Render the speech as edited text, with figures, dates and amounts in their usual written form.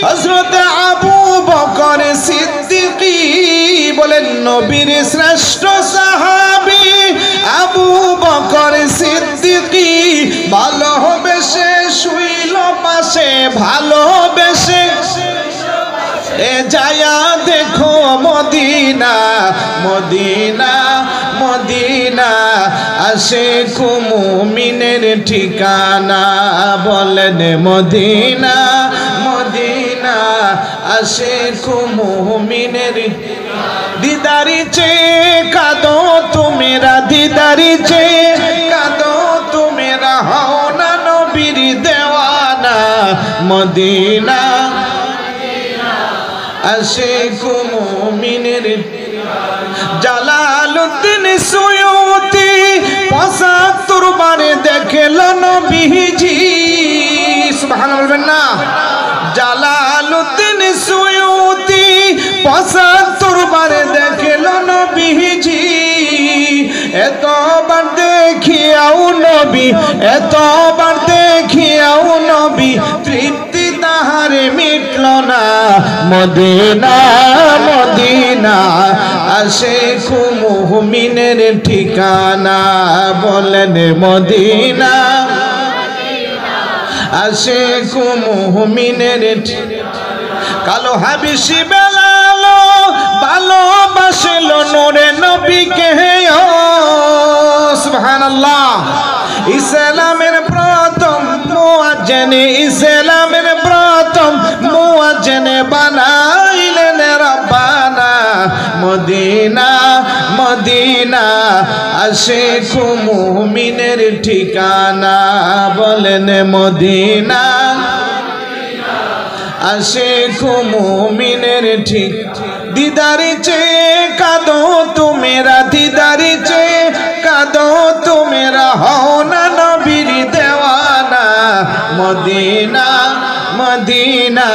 হযরত আবু বকর সিদ্দিকী বলেন নবীর শ্রেষ্ঠ সাহাবী আবু বকর সিদ্দিকী ভালোবেসে শুইল পাশে ভালোবেসে এ যায়া দেখো মদিনা মদিনা মদিনা আশিক মুমিনের ঠিকানা বলেন মদিনা মদিনা আশিক মুমিনের দিদারি চেয়ে কাঁদো তোমরা দিদারি চেয়ে কাঁদো তোমরা হও না নবীর দেওয়ানা মদিনা আশিক মুমিনের জালালউদ্দিন সুয়ুতি ৭৫ বারে দেখল নবীজি সুবহানাল্লাহ বলবেন না জালালউদ্দিন সুয়ুতি ৭৫ বারে দেখল নবীজি এতবার দেখিয়াও নবী এতবার দেখিয়াও নবী তৃপ্তি তাহারে মিটল না মদিনা মদিনা আশিক মুমিনের ঠিকানা বলেন মদিনা আশিক মুমিনের কালো হাবিশি বেলাল ভালোবাসল নূরে নবীকে সুবহানাল্লাহ ইসলামের প্রথম মুয়াজ্জিন ইসলামের প্রথম মুয়াজ্জিন বানাইলেন রব্বানা মদিনা মদিনা আশিক মুমিনের ঠিকানা বলেন মদিনা আশিক মুমিনের ঠিক দিদারি চেয়ে কাঁদো তোমরা দিদারি চেয়ে কাঁদো তোমরা হও না নবীর দেওয়ানা মদিনা মদিনা